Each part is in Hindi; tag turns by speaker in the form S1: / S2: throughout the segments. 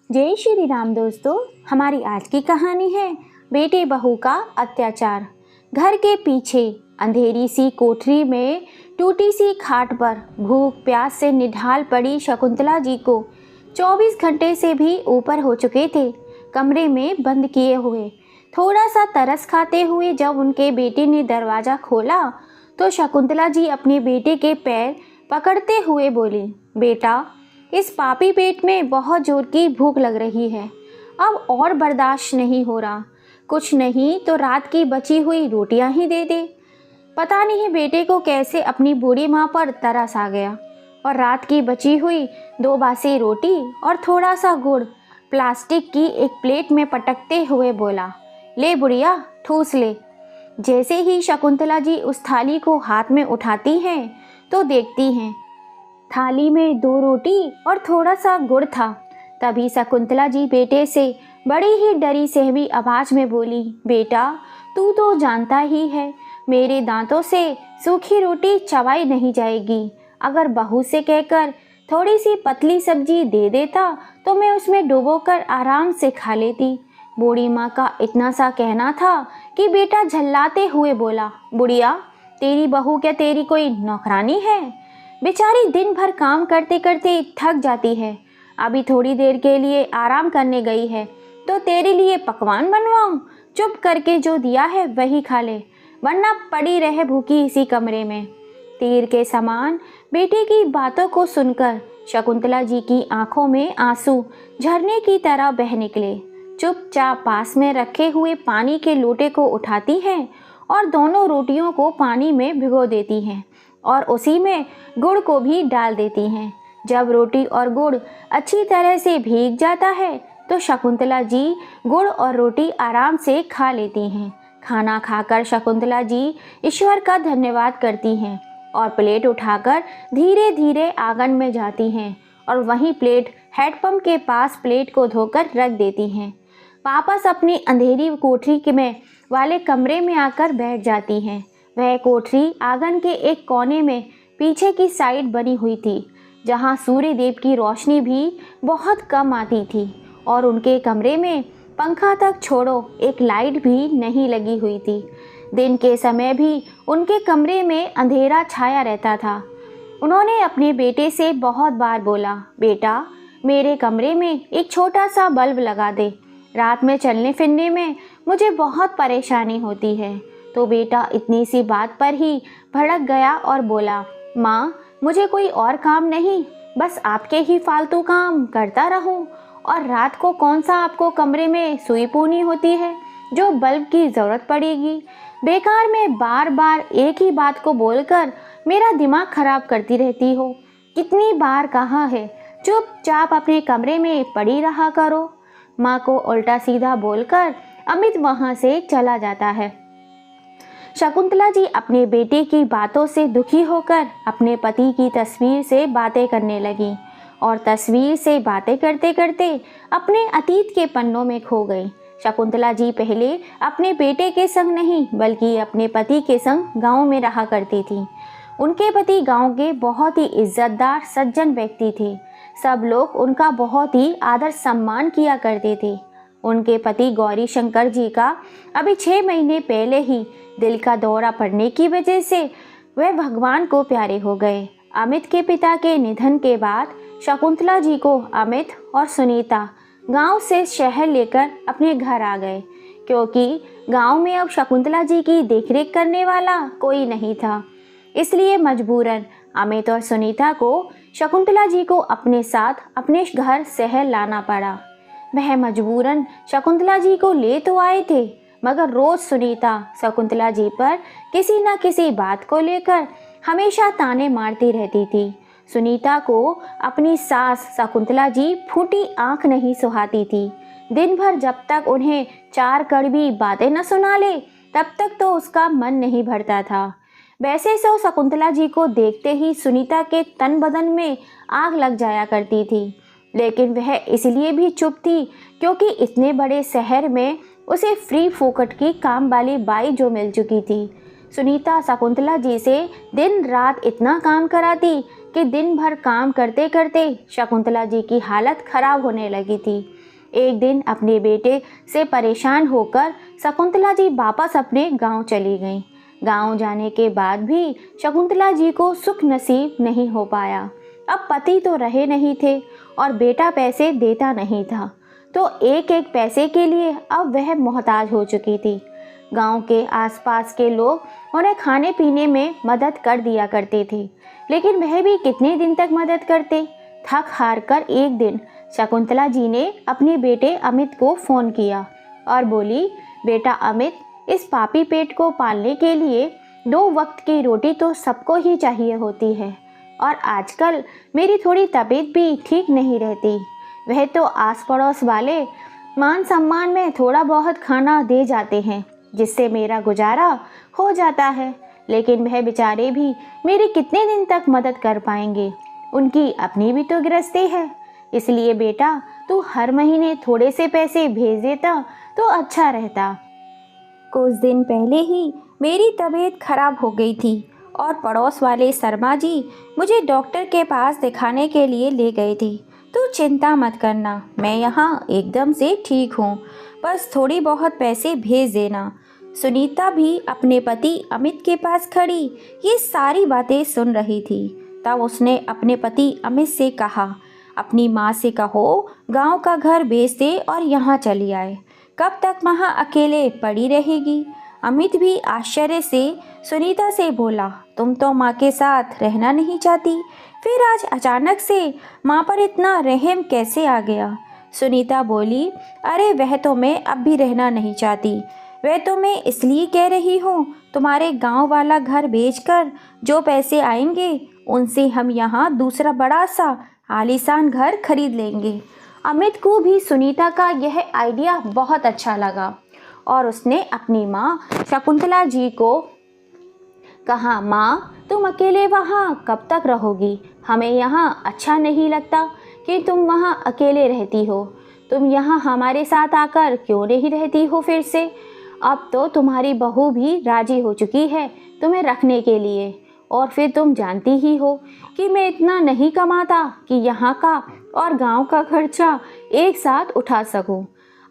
S1: जय श्री राम दोस्तों। हमारी आज की कहानी है बेटे बहू का अत्याचार। घर के पीछे अंधेरी सी कोठरी में टूटी सी खाट पर भूख प्यास से निढाल पड़ी शकुंतला जी को 24 घंटे से भी ऊपर हो चुके थे कमरे में बंद किए हुए। थोड़ा सा तरस खाते हुए जब उनके बेटे ने दरवाज़ा खोला तो शकुंतला जी अपने बेटे के पैर पकड़ते हुए बोली, बेटा, इस पापी पेट में बहुत जोर की भूख लग रही है, अब और बर्दाश्त नहीं हो रहा। कुछ नहीं तो रात की बची हुई रोटियां ही दे दे। पता नहीं बेटे को कैसे अपनी बूढ़ी माँ पर तरस आ गया और रात की बची हुई 2 बासी रोटी और थोड़ा सा गुड़ प्लास्टिक की एक प्लेट में पटकते हुए बोला, ले बुढ़िया, ठूस ले। जैसे ही शकुंतला जी उस थाली को हाथ में उठाती हैं तो देखती हैं थाली में 2 रोटी और थोड़ा सा गुड़ था। तभी शकुंतला जी बेटे से बड़ी ही डरी सहमी आवाज में बोली, बेटा, तू तो जानता ही है मेरे दांतों से सूखी रोटी चबाई नहीं जाएगी। अगर बहू से कहकर थोड़ी सी पतली सब्जी दे देता तो मैं उसमें डुबोकर आराम से खा लेती। बूढ़ी माँ का इतना सा कहना था कि बेटा झल्लाते हुए बोला, बुढ़िया, तेरी बहू क्या तेरी कोई नौकरानी है? बेचारी दिन भर काम करते करते थक जाती है, अभी थोड़ी देर के लिए आराम करने गई है तो तेरे लिए पकवान बनवाऊं? चुप करके जो दिया है वही खा ले, वरना पड़ी रहे भूखी इसी कमरे में। तीर के समान बेटे की बातों को सुनकर शकुंतला जी की आंखों में आंसू झरने की तरह बह निकले। चुपचाप पास में रखे हुए पानी के लोटे को उठाती हैं और दोनों रोटियों को पानी में भिगो देती हैं और उसी में गुड़ को भी डाल देती हैं। जब रोटी और गुड़ अच्छी तरह से भीग जाता है तो शकुंतला जी गुड़ और रोटी आराम से खा लेती हैं। खाना खाकर शकुंतला जी ईश्वर का धन्यवाद करती हैं और प्लेट उठाकर धीरे धीरे आंगन में जाती हैं और वहीं प्लेट हैंडपंप के पास प्लेट को धोकर रख देती हैं। वापस अपनी अंधेरी कोठरी में वाले कमरे में आकर बैठ जाती हैं। वह कोठरी आंगन के एक कोने में पीछे की साइड बनी हुई थी, जहां सूर्य देव की रोशनी भी बहुत कम आती थी और उनके कमरे में पंखा तक छोड़ो एक लाइट भी नहीं लगी हुई थी। दिन के समय भी उनके कमरे में अंधेरा छाया रहता था। उन्होंने अपने बेटे से बहुत बार बोला, बेटा, मेरे कमरे में एक छोटा सा बल्ब लगा दे, रात में चलने फिरने में मुझे बहुत परेशानी होती है। तो बेटा इतनी सी बात पर ही भड़क गया और बोला, माँ, मुझे कोई और काम नहीं, बस आपके ही फालतू काम करता रहूं और रात को कौन सा आपको कमरे में सुई पूनी होती है जो बल्ब की ज़रूरत पड़ेगी। बेकार में बार बार एक ही बात को बोलकर मेरा दिमाग खराब करती रहती हो। कितनी बार कहा है चुपचाप अपने कमरे में पड़ी रहा करो। माँ को उल्टा सीधा बोलकर अमित वहाँ से चला जाता है। शकुंतला जी अपने बेटे की बातों से दुखी होकर अपने पति की तस्वीर से बातें करने लगी और तस्वीर से बातें करते करते अपने अतीत के पन्नों में खो गई। शकुंतला जी पहले अपने बेटे के संग नहीं बल्कि अपने पति के संग गांव में रहा करती थी। उनके पति गांव के बहुत ही इज्जतदार सज्जन व्यक्ति थे। सब लोग उनका बहुत ही आदर सम्मान किया करते थे। उनके पति गौरी शंकर जी का अभी 6 महीने पहले ही दिल का दौरा पड़ने की वजह से वह भगवान को प्यारे हो गए। अमित के पिता के निधन के बाद शकुंतला जी को अमित और सुनीता गांव से शहर लेकर अपने घर आ गए, क्योंकि गांव में अब शकुंतला जी की देखरेख करने वाला कोई नहीं था। इसलिए मजबूरन अमित और सुनीता को शकुंतला जी को अपने साथ अपने घर शहर लाना पड़ा। वह मजबूरन शकुंतला जी को ले तो आए थे, मगर रोज सुनीता शकुंतला जी पर किसी न किसी बात को लेकर हमेशा ताने मारती रहती थी। सुनीता को अपनी सास शकुंतला जी फूटी आंख नहीं सुहाती थी। दिन भर जब तक उन्हें 4 कड़वी बातें न सुना ले तब तक तो उसका मन नहीं भरता था। वैसे तो शकुंतला जी को देखते ही सुनीता के तन बदन में आग लग जाया करती थी, लेकिन वह इसलिए भी चुप थी क्योंकि इतने बड़े शहर में उसे फ्री फोकट की काम वाली बाई जो मिल चुकी थी। सुनीता शकुंतला जी से दिन रात इतना काम कराती कि दिन भर काम करते करते शकुंतला जी की हालत खराब होने लगी थी। एक दिन अपने बेटे से परेशान होकर शकुंतला जी वापस अपने गांव चली गईं। गांव जाने के बाद भी शकुंतला जी को सुख नसीब नहीं हो पाया। अब पति तो रहे नहीं थे और बेटा पैसे देता नहीं था, तो एक एक पैसे के लिए अब वह मोहताज हो चुकी थी। गांव के आसपास के लोग उन्हें खाने पीने में मदद कर दिया करते थे, लेकिन वह भी कितने दिन तक मदद करते। थक हार कर एक दिन शकुंतला जी ने अपने बेटे अमित को फ़ोन किया और बोली, बेटा अमित, इस पापी पेट को पालने के लिए 2 वक्त की रोटी तो सबको ही चाहिए होती है, और आजकल मेरी थोड़ी तबीयत भी ठीक नहीं रहती। वह तो आस पड़ोस वाले मान सम्मान में थोड़ा बहुत खाना दे जाते हैं, जिससे मेरा गुजारा हो जाता है, लेकिन वह बेचारे भी मेरी कितने दिन तक मदद कर पाएंगे। उनकी अपनी भी तो गृहस्थी है। इसलिए बेटा, तू हर महीने थोड़े से पैसे भेज देता तो अच्छा रहता। कुछ दिन पहले ही मेरी तबीयत खराब हो गई थी और पड़ोस वाले शर्मा जी मुझे डॉक्टर के पास दिखाने के लिए ले गए थे। तू चिंता मत करना, मैं यहाँ एकदम से ठीक हूँ, बस थोड़ी बहुत पैसे भेज देना। सुनीता भी अपने पति अमित के पास खड़ी ये सारी बातें सुन रही थी। तब उसने अपने पति अमित से कहा, अपनी माँ से कहो गांव का घर बेच दे और यहाँ चली आए। कब तक वहाँ अकेले पड़ी रहेगी? अमित भी आश्चर्य से सुनीता से बोला, तुम तो माँ के साथ रहना नहीं चाहती, फिर आज अचानक से माँ पर इतना रहम कैसे आ गया? सुनीता बोली, अरे वह तो मैं अब भी रहना नहीं चाहती, वह तो मैं इसलिए कह रही हूँ, तुम्हारे गांव वाला घर बेचकर जो पैसे आएंगे उनसे हम यहाँ दूसरा बड़ा सा आलीशान घर खरीद लेंगे। अमित को भी सुनीता का यह आइडिया बहुत अच्छा लगा और उसने अपनी माँ शकुंतला जी को कहा, माँ तुम अकेले वहाँ कब तक रहोगी? हमें यहाँ अच्छा नहीं लगता कि तुम वहाँ अकेले रहती हो। तुम यहाँ हमारे साथ आकर क्यों नहीं रहती हो फिर से? अब तो तुम्हारी बहू भी राजी हो चुकी है तुम्हें रखने के लिए, और फिर तुम जानती ही हो कि मैं इतना नहीं कमाता कि यहाँ का और गांव का खर्चा एक साथ उठा सकूं।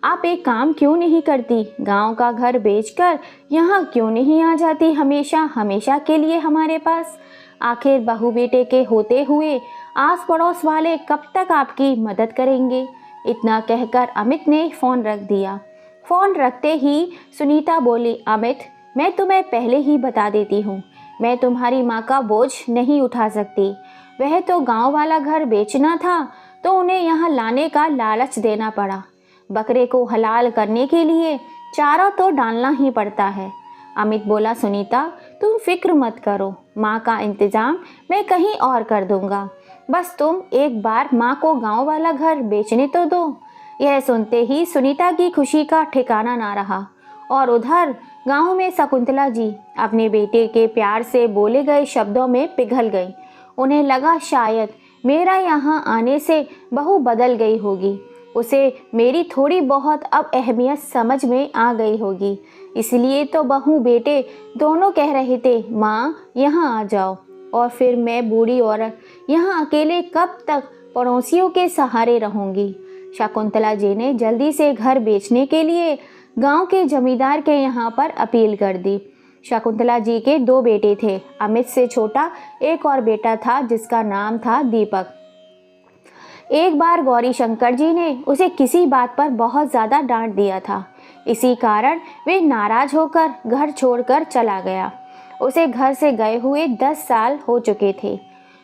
S1: आप एक काम क्यों नहीं करती? गांव का घर बेचकर यहाँ क्यों नहीं आ जाती हमेशा हमेशा के लिए हमारे पास? आखिर बहू बेटे के होते हुए आस पड़ोस वाले कब तक आपकी मदद करेंगे? इतना कहकर अमित ने फ़ोन रख दिया। फ़ोन रखते ही सुनीता बोली, अमित, मैं तुम्हें पहले ही बता देती हूँ, मैं तुम्हारी माँ का बोझ नहीं उठा सकती। वह तो गांव वाला घर बेचना था तो उन्हें यहाँ लाने का लालच देना पड़ा। बकरे को हलाल करने के लिए चारा तो डालना ही पड़ता है। अमित बोला, सुनीता तुम फिक्र मत करो, माँ का इंतज़ाम मैं कहीं और कर दूँगा, बस तुम एक बार माँ को गांव वाला घर बेचने तो दो। यह सुनते ही सुनीता की खुशी का ठिकाना ना रहा और उधर गांव में शकुंतला जी अपने बेटे के प्यार से बोले गए शब्दों में पिघल गई। उन्हें लगा शायद मेरा यहाँ आने से बहू बदल गई होगी, उसे मेरी थोड़ी बहुत अब अहमियत समझ में आ गई होगी, इसलिए तो बहू बेटे दोनों कह रहे थे, माँ यहाँ आ जाओ। और फिर मैं बूढ़ी औरत यहाँ अकेले कब तक पड़ोसियों के सहारे रहूँगी। शकुंतला जी ने जल्दी से घर बेचने के लिए गांव के जमींदार के यहाँ पर अपील कर दी। शकुंतला जी के 2 बेटे थे, अमित से छोटा एक और बेटा था जिसका नाम था दीपक। एक बार गौरी शंकर जी ने उसे किसी बात पर बहुत ज़्यादा डांट दिया था, इसी कारण वे नाराज होकर घर छोड़कर चला गया। उसे घर से गए हुए 10 साल हो चुके थे।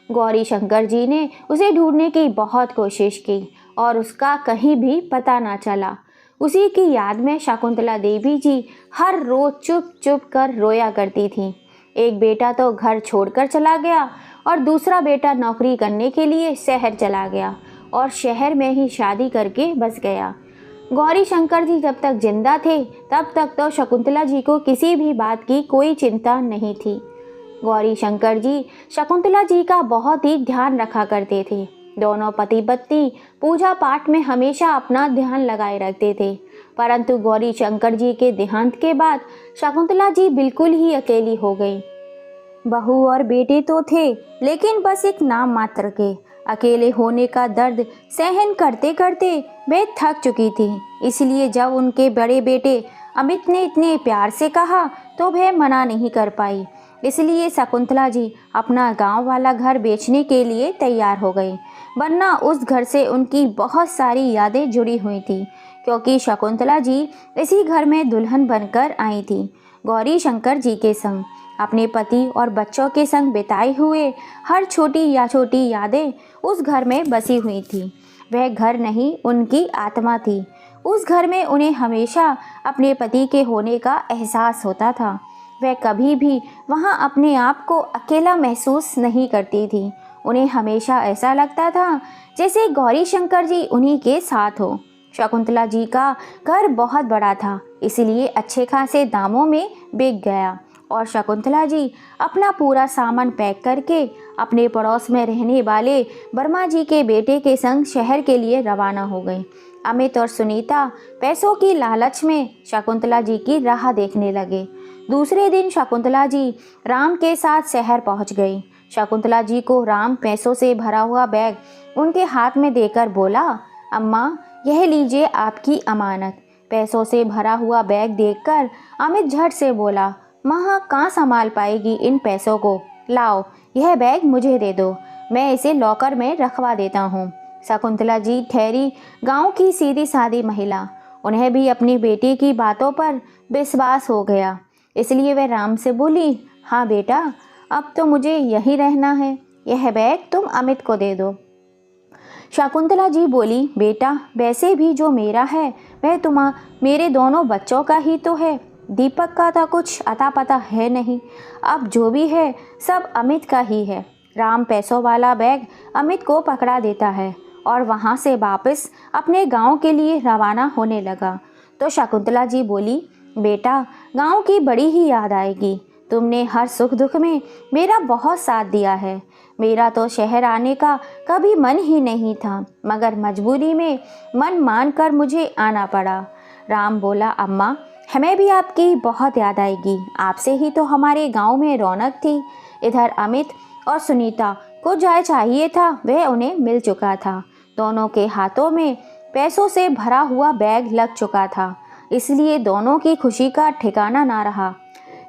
S1: गौरी शंकर जी ने उसे ढूंढने की बहुत कोशिश की और उसका कहीं भी पता ना चला। उसी की याद में शकुंतला देवी जी हर रोज चुप चुप कर रोया करती थी। एक बेटा तो घर छोड़कर चला गया और दूसरा बेटा नौकरी करने के लिए शहर चला गया और शहर में ही शादी करके बस गया। गौरी शंकर जी जब तक जिंदा थे तब तक तो शकुंतला जी को किसी भी बात की कोई चिंता नहीं थी। गौरी शंकर जी शकुंतला जी का बहुत ही ध्यान रखा करते थे। दोनों पति पत्नी पूजा पाठ में हमेशा अपना ध्यान लगाए रखते थे, परंतु गौरी शंकर जी के देहांत के बाद शकुंतला जी बिल्कुल ही अकेली हो गई। बहू और बेटे तो थे, लेकिन बस एक नाम मात्र के। अकेले होने का दर्द सहन करते करते वे थक चुकी थी। इसलिए जब उनके बड़े बेटे अमित ने इतने प्यार से कहा तो वह मना नहीं कर पाई। इसलिए शकुंतला जी अपना गांव वाला घर बेचने के लिए तैयार हो गई, वरना उस घर से उनकी बहुत सारी यादें जुड़ी हुई थी, क्योंकि शकुंतला जी इसी घर में दुल्हन बनकर आई थी। गौरी शंकर जी के संग अपने पति और बच्चों के संग बिताए हुए हर छोटी या छोटी यादें उस घर में बसी हुई थी। वह घर नहीं, उनकी आत्मा थी। उस घर में उन्हें हमेशा अपने पति के होने का एहसास होता था। वह कभी भी वहाँ अपने आप को अकेला महसूस नहीं करती थी। उन्हें हमेशा ऐसा लगता था जैसे गौरी शंकर जी उन्हीं के साथ हो। शकुंतला जी का घर बहुत बड़ा था, इसलिए अच्छे खासे दामों में बिक गया और शकुंतला जी अपना पूरा सामान पैक करके अपने पड़ोस में रहने वाले वर्मा जी के बेटे के संग शहर के लिए रवाना हो गई। अमित और सुनीता पैसों की लालच में शकुंतला जी की राह देखने लगे। दूसरे दिन शकुंतला जी राम के साथ शहर पहुंच गई। शकुंतला जी को राम पैसों से भरा हुआ बैग उनके हाथ में देकर बोला, अम्मा यह लीजिए आपकी अमानत। पैसों से भरा हुआ बैग देखकर अमित झट से बोला, माँ कहाँ संभाल पाएगी इन पैसों को, लाओ यह बैग मुझे दे दो, मैं इसे लॉकर में रखवा देता हूँ। शकुंतला जी ठहरी गांव की सीधी सादी महिला, उन्हें भी अपनी बेटी की बातों पर विश्वास हो गया, इसलिए वह राम से बोली, हाँ बेटा अब तो मुझे यहीं रहना है, यह बैग तुम अमित को दे दो। शकुंतला जी बोली, बेटा वैसे भी जो मेरा है वह मेरे दोनों बच्चों का ही तो है, दीपक का तो कुछ अता पता है नहीं, अब जो भी है सब अमित का ही है। राम पैसों वाला बैग अमित को पकड़ा देता है और वहाँ से वापस अपने गांव के लिए रवाना होने लगा। तो शकुंतला जी बोली, बेटा गांव की बड़ी ही याद आएगी, तुमने हर सुख दुख में मेरा बहुत साथ दिया है। मेरा तो शहर आने का कभी मन ही नहीं था, मगर मजबूरी में मन मान कर मुझे आना पड़ा। राम बोला, अम्मा हमें भी आपकी बहुत याद आएगी, आपसे ही तो हमारे गांव में रौनक थी। इधर अमित और सुनीता को जो चाहिए था वह उन्हें मिल चुका था। दोनों के हाथों में पैसों से भरा हुआ बैग लग चुका था, इसलिए दोनों की खुशी का ठिकाना ना रहा।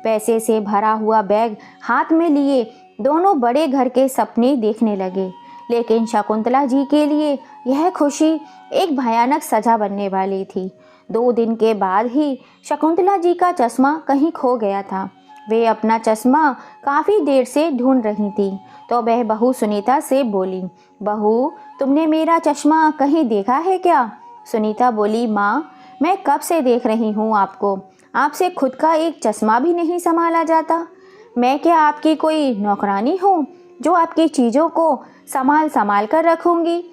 S1: पैसे से भरा हुआ बैग हाथ में लिए दोनों बड़े घर के सपने देखने लगे, लेकिन शकुंतला जी के लिए यह खुशी एक भयानक सजा बनने वाली थी। 2 दिन के बाद ही शकुंतला जी का चश्मा कहीं खो गया था। वे अपना चश्मा काफ़ी देर से ढूंढ रही थी, तो वह बहू सुनीता से बोली, बहू तुमने मेरा चश्मा कहीं देखा है क्या? सुनीता बोली, माँ मैं कब से देख रही हूँ आपको, आपसे खुद का एक चश्मा भी नहीं संभाला जाता। मैं क्या आपकी कोई नौकरानी हूँ जो आपकी चीज़ों को संभाल कर रखूँगी?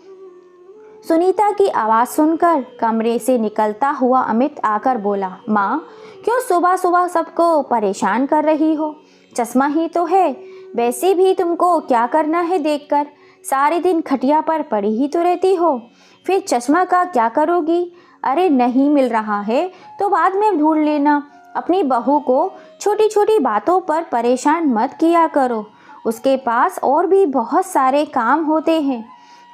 S1: सुनीता की आवाज़ सुनकर कमरे से निकलता हुआ अमित आकर बोला, माँ क्यों सुबह सुबह सबको परेशान कर रही हो? चश्मा ही तो है, वैसे भी तुमको क्या करना है देखकर, सारे दिन खटिया पर पड़ी ही तो रहती हो, फिर चश्मा का क्या करोगी? अरे नहीं मिल रहा है तो बाद में ढूंढ लेना। अपनी बहू को छोटी छोटी बातों पर परेशान मत किया करो, उसके पास और भी बहुत सारे काम होते हैं।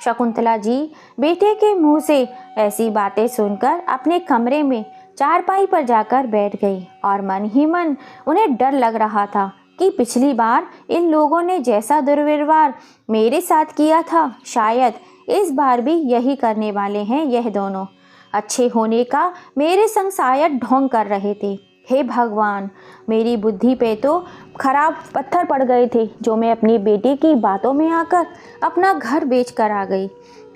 S1: शकुंतला जी बेटे के मुंह से ऐसी बातें सुनकर अपने कमरे में चारपाई पर जाकर बैठ गई और मन ही मन उन्हें डर लग रहा था कि पिछली बार इन लोगों ने जैसा दुर्व्यवहार मेरे साथ किया था, शायद इस बार भी यही करने वाले हैं। यह दोनों अच्छे होने का मेरे संग शायद ढोंग कर रहे थे। हे भगवान, मेरी बुद्धि पे तो खराब पत्थर पड़ गए थे जो मैं अपनी बेटी की बातों में आकर अपना घर बेच कर आ गई।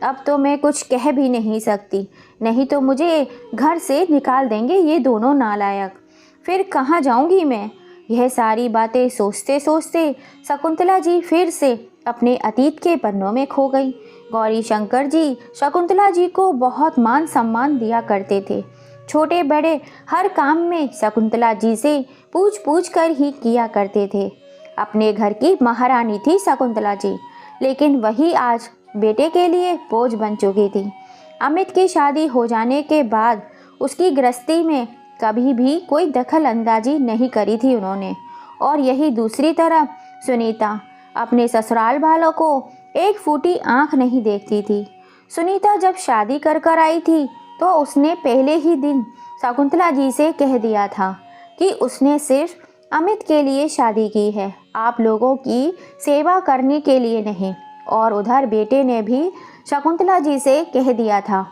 S1: अब तो मैं कुछ कह भी नहीं सकती, नहीं तो मुझे घर से निकाल देंगे ये दोनों नालायक। फिर कहाँ जाऊंगी मैं? यह सारी बातें सोचते सोचते शकुंतला जी फिर से अपने अतीत के पन्नों में खो गई। गौरी शंकर जी शकुंतला जी को बहुत मान सम्मान दिया करते थे। छोटे बड़े हर काम में शकुंतला जी से पूछ कर ही किया करते थे। अपने घर की महारानी थी शकुंतला जी, लेकिन वही आज बेटे के लिए बोझ बन चुकी थी। अमित की शादी हो जाने के बाद उसकी गृहस्थी में कभी भी कोई दखल अंदाजी नहीं करी थी उन्होंने। और यही दूसरी तरफ सुनीता अपने ससुराल वालों को एक फूटी आंख नहीं देखती थी। सुनीता जब शादी कर कर आई थी तो उसने पहले ही दिन शकुंतला जी से कह दिया था कि उसने सिर्फ अमित के लिए शादी की है, आप लोगों की सेवा करने के लिए नहीं। और उधर बेटे ने भी शकुंतला जी से कह दिया था,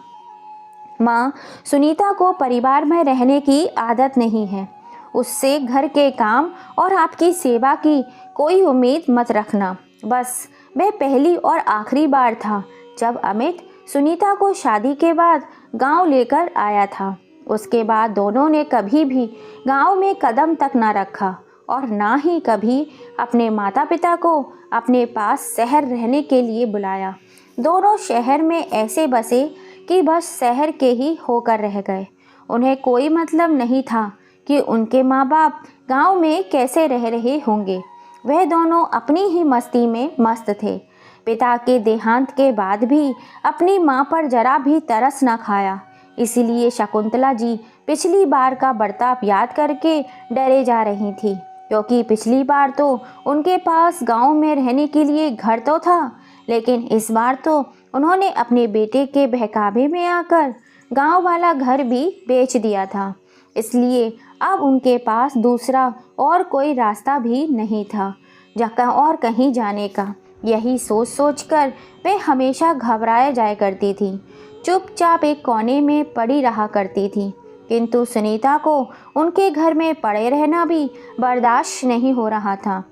S1: माँ, सुनीता को परिवार में रहने की आदत नहीं है, उससे घर के काम और आपकी सेवा की कोई उम्मीद मत रखना। बस वह पहली और आखिरी बार था जब अमित सुनीता को शादी के बाद गांव लेकर आया था। उसके बाद दोनों ने कभी भी गांव में कदम तक न रखा और ना ही कभी अपने माता पिता को अपने पास शहर रहने के लिए बुलाया। दोनों शहर में ऐसे बसे कि बस शहर के ही होकर रह गए। उन्हें कोई मतलब नहीं था कि उनके माँ बाप गांव में कैसे रह रहे होंगे। वह दोनों अपनी ही मस्ती में मस्त थे। पिता के देहांत के बाद भी अपनी माँ पर जरा भी तरस न खाया। इसीलिए शकुंतला जी पिछली बार का बर्ताव याद करके डरे जा रही थी, क्योंकि पिछली बार तो उनके पास गांव में रहने के लिए घर तो था, लेकिन इस बार तो उन्होंने अपने बेटे के बहकावे में आकर गांव वाला घर भी बेच दिया था। इसलिए अब उनके पास दूसरा और कोई रास्ता भी नहीं था जहाँ और कहीं जाने का। यही सोच सोच कर वे हमेशा घबराए जाया करती थी, चुपचाप एक कोने में पड़ी रहा करती थी। किंतु सुनीता को उनके घर में पड़े रहना भी बर्दाश्त नहीं हो रहा था।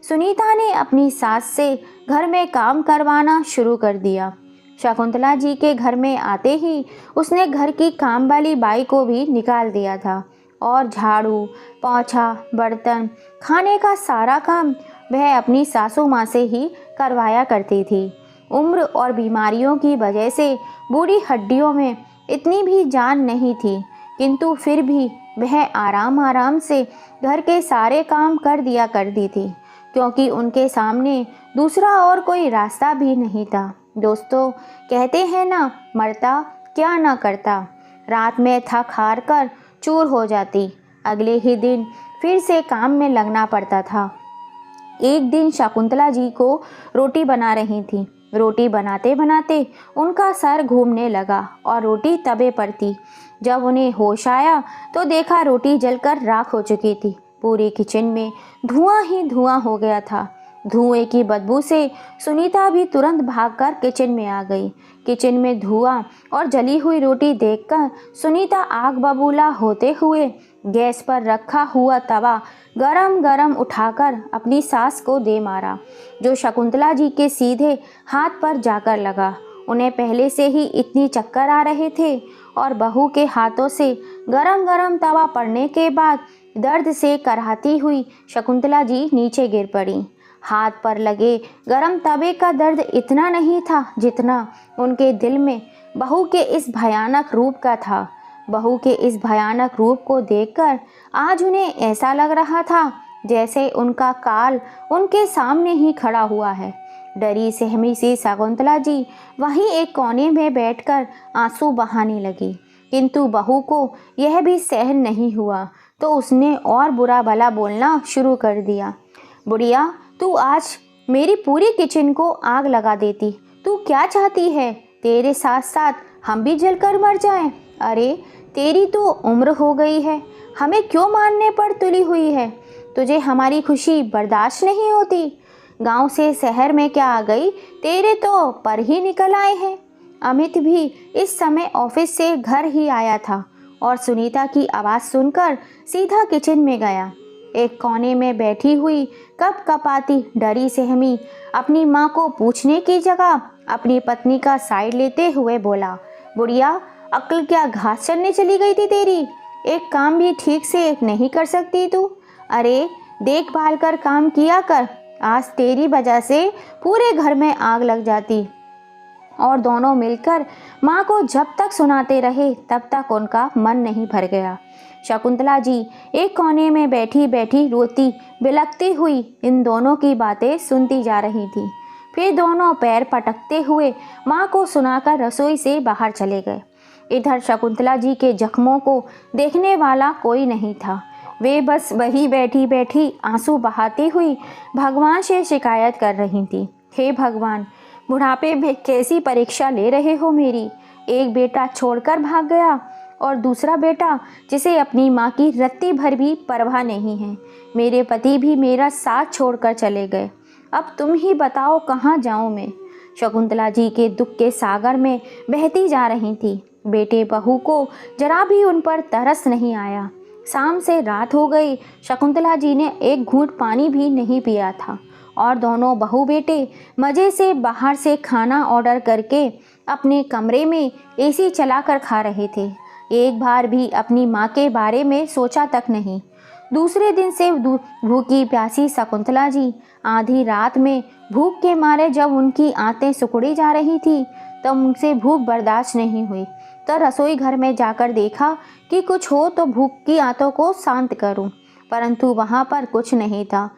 S1: सुनीता ने अपनी सास से घर में काम करवाना शुरू कर दिया। शकुंतला जी के घर में आते ही उसने घर की काम वाली बाई को भी निकाल दिया था और झाड़ू, पोंछा, बर्तन, खाने का सारा काम वह अपनी सासू माँ से ही करवाया करती थी। उम्र और बीमारियों की वजह से बूढ़ी हड्डियों में इतनी भी जान नहीं थी, किंतु फिर भी वह आराम आराम से घर के सारे काम कर दिया करती थी, क्योंकि उनके सामने दूसरा और कोई रास्ता भी नहीं था। दोस्तों, कहते हैं ना, मरता क्या ना करता। रात में थक हार कर चूर हो जाती, अगले ही दिन फिर से काम में लगना पड़ता था। एक दिन शकुंतला जी को रोटी बना रही थी। रोटी बनाते बनाते उनका सर घूमने लगा और रोटी तवे पर थी। जब उन्हें होश आया तो देखा रोटी जलकर राख हो चुकी थी। पूरे किचन में धुआं ही धुआं हो गया था। धुएं की बदबू से सुनीता भी तुरंत भागकर किचन में आ गई। किचन में धुआं और जली हुई रोटी देखकर सुनीता आग बबूला होते हुए गैस पर रखा हुआ तवा गरम गरम उठाकर अपनी सास को दे मारा, जो शकुंतला जी के सीधे हाथ पर जाकर लगा। उन्हें पहले से ही इतनी चक्कर आ रहे थे और बहू के हाथों से गरम गरम तवा पड़ने के बाद दर्द से कराहती हुई शकुंतला जी नीचे गिर पड़ी। हाथ पर लगे गरम तवे का दर्द इतना नहीं था जितना उनके दिल में बहू के इस भयानक रूप का था। बहू के इस भयानक रूप को देखकर आज उन्हें ऐसा लग रहा था जैसे उनका काल उनके सामने ही खड़ा हुआ है। डरी सहमी सी शकुंतला जी वहीं एक कोने में बैठकर आंसू बहाने लगी, किंतु बहू को यह भी सहन नहीं हुआ तो उसने और बुरा भला बोलना शुरू कर दिया। बुढ़िया, तू आज मेरी पूरी किचन को आग लगा देती। तू क्या चाहती है? तेरे साथ साथ हम भी जलकर मर जाएं? अरे, तेरी तो उम्र हो गई है, हमें क्यों मारने पर तुली हुई है? तुझे हमारी खुशी बर्दाश्त नहीं होती? गांव से शहर में क्या आ गई? तेरे तो पर ही निकल आए हैं। अमित भी इस समय ऑफिस से घर ही आया था और सुनीता की आवाज़ सुनकर सीधा किचन में गया। एक कोने में बैठी हुई कपकपाती डरी सहमी अपनी माँ को पूछने की जगह अपनी पत्नी का साइड लेते हुए बोला, बुढ़िया, अक्ल क्या घास चरने चली गई थी तेरी? एक काम भी ठीक से नहीं कर सकती तू? अरे, देखभाल कर काम किया कर। आज तेरी वजह से पूरे घर में आग लग जाती। और दोनों मिलकर माँ को जब तक सुनाते रहे तब तक उनका मन नहीं भर गया। शकुंतला जी एक कोने में बैठी बैठी रोती बिलखती हुई इन दोनों की बातें सुनती जा रही थी। फिर दोनों पैर पटकते हुए माँ को सुनाकर रसोई से बाहर चले गए। इधर शकुंतला जी के जख्मों को देखने वाला कोई नहीं था। वे बस वही बैठी बैठी आंसू बहाती हुई भगवान से शिकायत कर रही थी, हे भगवान, बुढ़ापे में कैसी परीक्षा ले रहे हो मेरी। एक बेटा छोड़कर भाग गया और दूसरा बेटा जिसे अपनी माँ की रत्ती भर भी परवाह नहीं है। मेरे पति भी मेरा साथ छोड़कर चले गए। अब तुम ही बताओ कहाँ जाऊँ मैं। शकुंतला जी के दुख के सागर में बहती जा रही थी। बेटे बहू को जरा भी उन पर तरस नहीं आया। शाम से रात हो गई, शकुंतला जी ने एक घूंट पानी भी नहीं पिया था और दोनों बहू बेटे मज़े से बाहर से खाना ऑर्डर करके अपने कमरे में एसी चलाकर खा रहे थे। एक बार भी अपनी माँ के बारे में सोचा तक नहीं। दूसरे दिन से भूखी प्यासी शकुंतला जी आधी रात में भूख के मारे जब उनकी आंतें सिकुड़ी जा रही थी तब उनसे भूख बर्दाश्त नहीं हुई। तो रसोई घर में जाकर देखा कि कुछ हो तो भूख की आंतों को शांत करूं, परंतु वहां पर कुछ नहीं था।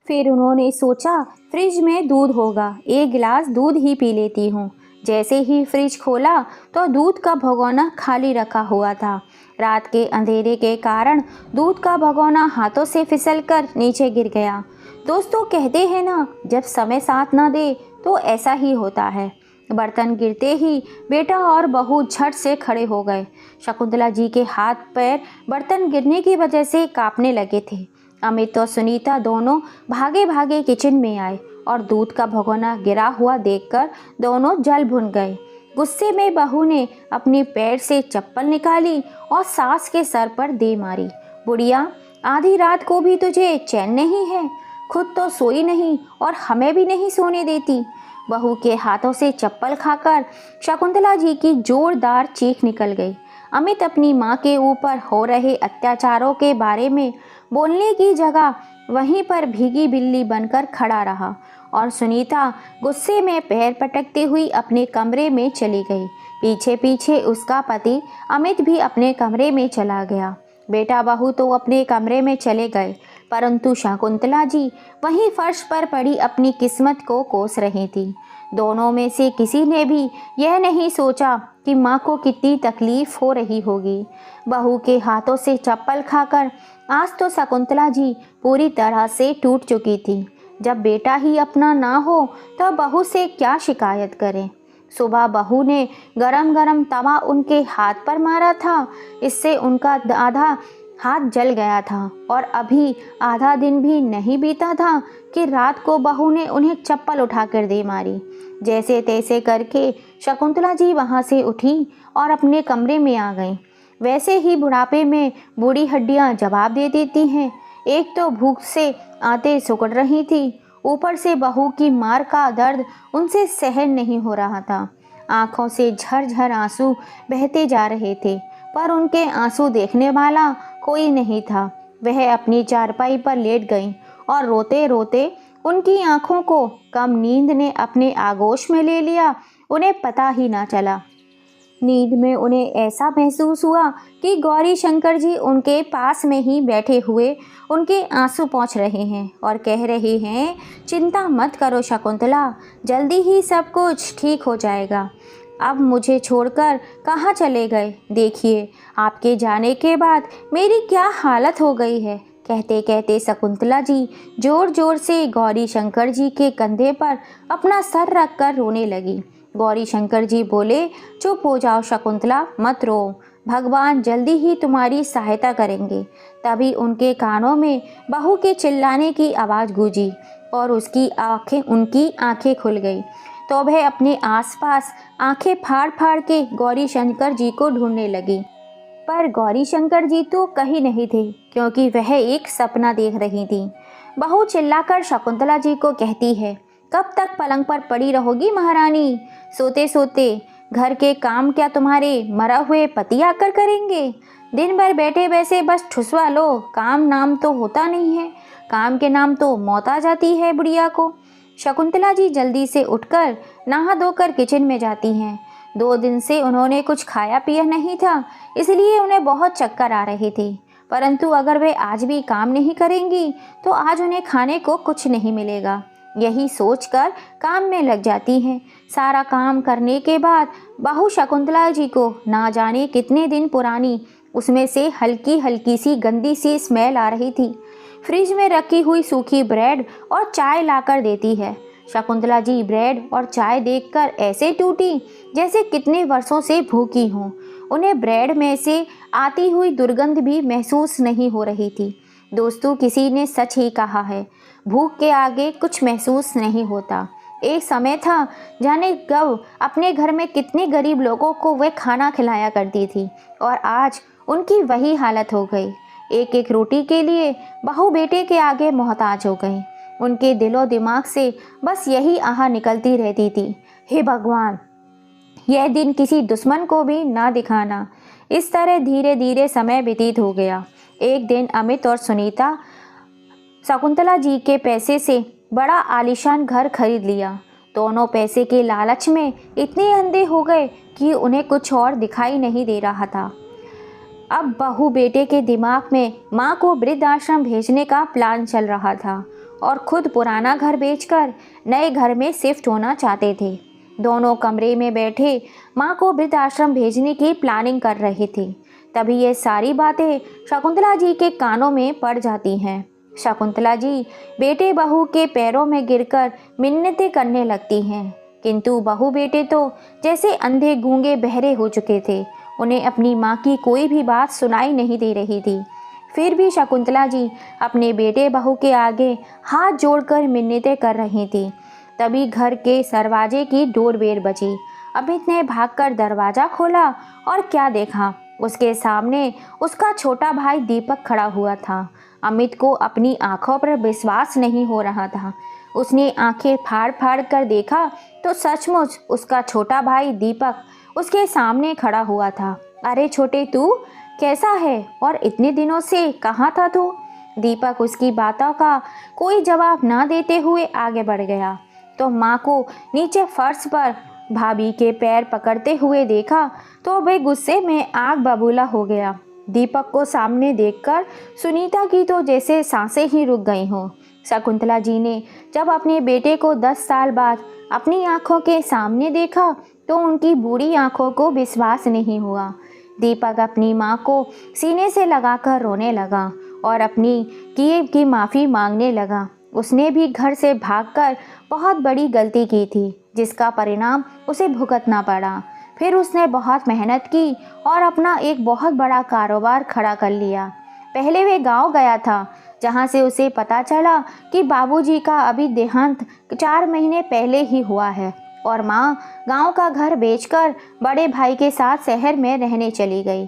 S1: फिर उन्होंने सोचा फ्रिज में दूध होगा, एक गिलास दूध ही पी लेती हूँ। जैसे ही फ्रिज खोला तो दूध का भगोना खाली रखा हुआ था। रात के अंधेरे के कारण दूध का भगोना हाथों से फिसलकर नीचे गिर गया। दोस्तों कहते हैं ना, जब समय साथ ना दे तो ऐसा ही होता है। बर्तन गिरते ही बेटा और बहू झट से खड़े हो गए। शकुंतला जी के हाथ पैर बर्तन गिरने की वजह से कांपने लगे थे। अमित और सुनीता दोनों भागे भागे किचन में आए और दूध का भगोना गिरा हुआ देखकर दोनों जल भुन गए। गुस्से में बहू ने अपने पैर से चप्पल निकाली और सास के सर पर दे मारी। बुढ़िया, आधी रात को भी तुझे चैन नहीं है, खुद तो सोई नहीं और हमें भी नहीं सोने देती। बहू के हाथों से चप्पल खाकर शकुंतला जी की जोरदार चीख निकल गई। अमित अपनी माँ के ऊपर हो रहे अत्याचारों के बारे में बोलने की जगह वहीं पर भीगी बिल्ली बनकर खड़ा रहा और सुनीता गुस्से में पैर पटकती हुई अपने कमरे में चली गई। पीछे पीछे उसका पति अमित भी अपने कमरे में चला गया। बेटा बहू तो अपने कमरे में चले गए, परंतु शकुंतला जी वहीं फर्श पर पड़ी अपनी किस्मत को कोस रही थी। दोनों में से किसी ने भी यह नहीं सोचा कि माँ को कितनी तकलीफ हो रही होगी। बहू के हाथों से चप्पल खाकर आज तो शकुंतला जी पूरी तरह से टूट चुकी थी। जब बेटा ही अपना ना हो तो बहू से क्या शिकायत करें। सुबह बहू ने गरम गरम तवा उनके हाथ पर मारा था, इससे उनका आधा हाथ जल गया था और अभी आधा दिन भी नहीं बीता था कि रात को बहू ने उन्हें चप्पल उठाकर दे मारी। जैसे तैसे करके शकुंतला जी वहां से उठी और अपने कमरे में आ गईं। वैसे ही बुढ़ापे में बूढ़ी हड्डियां जवाब दे देती हैं। एक तो भूख से आंतें सिकुड़ रही थी, ऊपर से बहू की मार का दर्द उनसे सहन नहीं हो रहा था। आंखों से झरझर आंसू बहते जा रहे थे, पर उनके आंसू देखने वाला कोई नहीं था। वह अपनी चारपाई पर लेट गईं और रोते रोते उनकी आंखों को कम नींद ने अपने आगोश में ले लिया, उन्हें पता ही ना चला। नींद में उन्हें ऐसा महसूस हुआ कि गौरी शंकर जी उनके पास में ही बैठे हुए उनके आंसू पोंछ रहे हैं और कह रहे हैं, चिंता मत करो शकुंतला, जल्दी ही सब कुछ ठीक हो जाएगा। अब मुझे छोड़कर कहाँ चले गए? देखिए, आपके जाने के बाद मेरी क्या हालत हो गई है। कहते कहते शकुंतला जी जोर जोर से गौरी शंकर जी के कंधे पर अपना सर रखकर रोने लगी। गौरी शंकर जी बोले, चुप हो जाओ शकुंतला, मत रो, भगवान जल्दी ही तुम्हारी सहायता करेंगे। तभी उनके कानों में बहू के चिल्लाने की आवाज़ गूंजी और उनकी आंखें खुल गई। तो वह अपने आसपास आंखें फाड़ फाड़ के गौरी शंकर जी को ढूंढने लगी, पर गौरी शंकर जी तो कहीं नहीं थे, क्योंकि वह एक सपना देख रही थी। बहू चिल्लाकर शकुंतला जी को कहती है, कब तक पलंग पर पड़ी रहोगी महारानी? सोते सोते घर के काम क्या तुम्हारे मरा हुए पति आकर करेंगे? दिन भर बैठे बैसे बस ठुसवा लो, काम नाम तो होता नहीं है, काम के नाम तो मौत आ जाती है बुढ़िया को। शकुंतला जी जल्दी से उठकर नहा धोकर किचन में जाती हैं। 2 दिन से उन्होंने कुछ खाया पिया नहीं था, इसलिए उन्हें बहुत चक्कर आ रहे थे, परंतु अगर वे आज भी काम नहीं करेंगी तो आज उन्हें खाने को कुछ नहीं मिलेगा। यही सोचकर काम में लग जाती हैं। सारा काम करने के बाद बहू शकुंतला जी को ना जाने कितने दिन पुरानी उसमें से हल्की हल्की सी गंदी सी स्मेल आ रही थी। फ्रिज में रखी हुई सूखी ब्रेड और चाय लाकर देती है। शकुंतला जी ब्रेड और चाय देखकर ऐसे टूटी जैसे कितने वर्षों से भूखी हों। उन्हें ब्रेड में से आती हुई दुर्गंध भी महसूस नहीं हो रही थी। दोस्तों, किसी ने सच ही कहा है, भूख के आगे कुछ महसूस नहीं होता। एक समय था जाने कब अपने घर में कितने गरीब लोगों को वह खाना खिलाया करती थी और आज उनकी वही हालत हो गई। एक एक रोटी के लिए बहू बेटे के आगे मोहताज हो गई। उनके दिलो दिमाग से बस यही आह निकलती रहती थी, हे भगवान, यह दिन किसी दुश्मन को भी ना दिखाना। इस तरह धीरे धीरे समय व्यतीत हो गया। एक दिन अमित और सुनीता शकुंतला जी के पैसे से बड़ा आलीशान घर खरीद लिया। दोनों पैसे के लालच में इतने अंधे हो गए कि उन्हें कुछ और दिखाई नहीं दे रहा था। अब बहू बेटे के दिमाग में माँ को वृद्धाश्रम भेजने का प्लान चल रहा था और खुद पुराना घर बेचकर नए घर में शिफ्ट होना चाहते थे। दोनों कमरे में बैठे माँ को वृद्धाश्रम भेजने की प्लानिंग कर रहे थे। तभी ये सारी बातें शकुंतला जी के कानों में पड़ जाती हैं। शकुंतला जी बेटे बहू के पैरों में गिरकर मिन्नतें करने लगती हैं, किंतु बहू बेटे तो जैसे अंधे गूंगे बहरे हो चुके थे। उन्हें अपनी माँ की कोई भी बात सुनाई नहीं दे रही थी। फिर भी शकुंतला जी अपने बेटे बहू के आगे हाथ जोड़कर मिन्नतें कर रही थी। तभी घर के दरवाजे की डोरबेल बजी। अमित ने भागकर दरवाज़ा खोला और क्या देखा, उसके सामने उसका छोटा भाई दीपक खड़ा हुआ था। अमित को अपनी आंखों पर विश्वास नहीं हो रहा था। उसने आंखें फाड़ फाड़ कर देखा तो सचमुच उसका छोटा भाई दीपक उसके सामने खड़ा हुआ था। अरे छोटे, तू कैसा है और इतने दिनों से कहाँ था तू? दीपक उसकी बातों का कोई जवाब ना देते हुए आगे बढ़ गया तो माँ को नीचे फर्श पर भाभी के पैर पकड़ते हुए देखा तो वे गुस्से में आग बबूला हो गया। दीपक को सामने देखकर सुनीता की तो जैसे सांसें ही रुक गई हों। शकुंतला जी ने जब अपने बेटे को 10 साल बाद अपनी आंखों के सामने देखा तो उनकी बूढ़ी आंखों को विश्वास नहीं हुआ। दीपक अपनी माँ को सीने से लगाकर रोने लगा और अपनी किए की माफ़ी मांगने लगा। उसने भी घर से भागकर बहुत बड़ी गलती की थी जिसका परिणाम उसे भुगतना पड़ा। फिर उसने बहुत मेहनत की और अपना एक बहुत बड़ा कारोबार खड़ा कर लिया। पहले वे गांव गया था जहां से उसे पता चला कि बाबूजी का अभी देहांत 4 महीने पहले ही हुआ है और माँ गांव का घर बेचकर बड़े भाई के साथ शहर में रहने चली गई।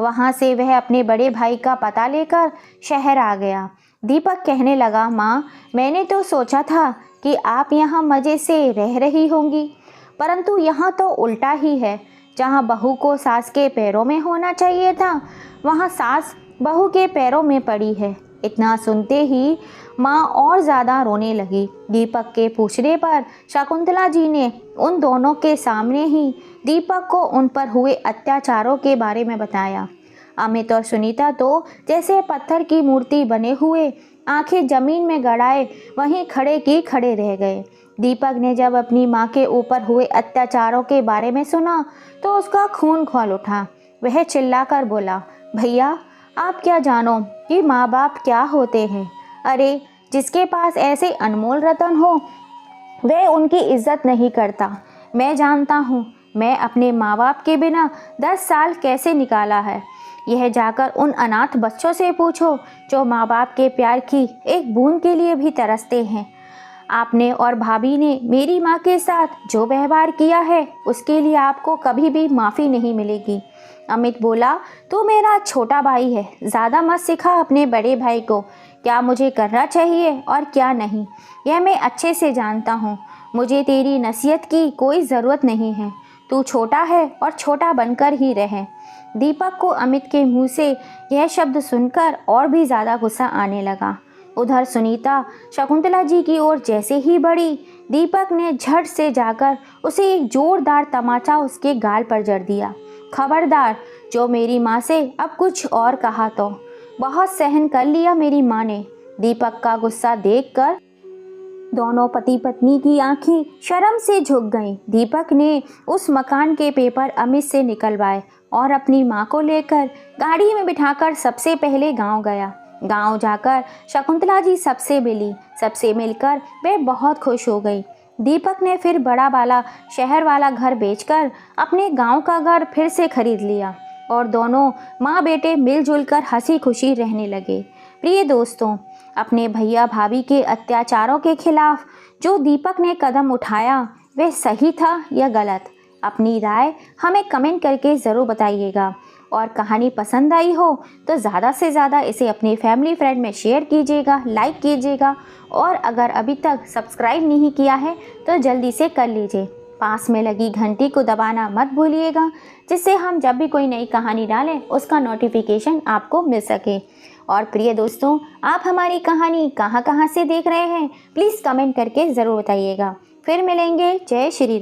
S1: वहां से वह अपने बड़े भाई का पता लेकर शहर आ गया। दीपक कहने लगा, माँ, मैंने तो सोचा था कि आप यहाँ मज़े से रह रही होंगी, परंतु यहाँ तो उल्टा ही है। जहाँ बहू को सास के पैरों में होना चाहिए था, वहाँ सास बहू के पैरों में पड़ी है। इतना सुनते ही माँ और ज़्यादा रोने लगी। दीपक के पूछने पर शकुंतला जी ने उन दोनों के सामने ही दीपक को उन पर हुए अत्याचारों के बारे में बताया। अमित और सुनीता तो जैसे पत्थर की मूर्ति बने हुए आंखें जमीन में गड़ाए वहीं खड़े की खड़े रह गए। दीपक ने जब अपनी माँ के ऊपर हुए अत्याचारों के बारे में सुना तो उसका खून खौल उठा। वह चिल्लाकर बोला, भैया, आप क्या जानो कि माँ बाप क्या होते हैं। अरे, जिसके पास ऐसे अनमोल रतन हो वह उनकी इज्जत नहीं करता। मैं जानता हूँ मैं अपने माँ बाप के बिना 10 साल कैसे निकाला है। यह जाकर उन अनाथ बच्चों से पूछो जो माँ बाप के प्यार की एक बूंद के लिए भी तरसते हैं। आपने और भाभी ने मेरी माँ के साथ जो व्यवहार किया है उसके लिए आपको कभी भी माफ़ी नहीं मिलेगी। अमित बोला, तू मेरा छोटा भाई है, ज़्यादा मत सिखा अपने बड़े भाई को क्या मुझे करना चाहिए और क्या नहीं। यह मैं अच्छे से जानता हूँ। मुझे तेरी नसीहत की कोई ज़रूरत नहीं है। तू छोटा है और छोटा बनकर ही रहे। दीपक को अमित के मुंह से यह शब्द सुनकर और भी ज़्यादा गुस्सा आने लगा। उधर सुनीता शकुंतला जी की ओर जैसे ही बढ़ी, दीपक ने झट से जाकर उसे एक जोरदार तमाचा उसके गाल पर जड़ दिया। खबरदार, जो मेरी माँ से अब कुछ और कहा तो। बहुत सहन कर लिया मेरी माँ ने। दीपक का गुस्सा देखकर दोनों पति पत्नी की आंखें शर्म से झुक गईं। दीपक ने उस मकान के पेपर अमित से निकलवाए और अपनी माँ को लेकर गाड़ी में बिठाकर सबसे पहले गांव गया। गांव जाकर शकुंतला जी सबसे मिली। सबसे मिलकर वे बहुत खुश हो गई। दीपक ने फिर बड़ा वाला शहर वाला घर बेचकर अपने गांव का घर फिर से खरीद लिया और दोनों माँ बेटे मिलजुल कर हंसी खुशी रहने लगे। प्रिय दोस्तों, अपने भैया भाभी के अत्याचारों के खिलाफ जो दीपक ने कदम उठाया वह सही था या गलत? अपनी राय हमें कमेंट करके ज़रूर बताइएगा। और कहानी पसंद आई हो तो ज़्यादा से ज़्यादा इसे अपनी फैमिली फ्रेंड में शेयर कीजिएगा, लाइक कीजिएगा और अगर अभी तक सब्सक्राइब नहीं किया है तो जल्दी से कर लीजिए। पास में लगी घंटी को दबाना मत भूलिएगा, जिससे हम जब भी कोई नई कहानी डालें उसका नोटिफिकेशन आपको मिल सके। और प्रिय दोस्तों, आप हमारी कहानी कहाँ कहाँ से देख रहे हैं प्लीज़ कमेंट करके ज़रूर बताइएगा। फिर मिलेंगे। जय श्री राम।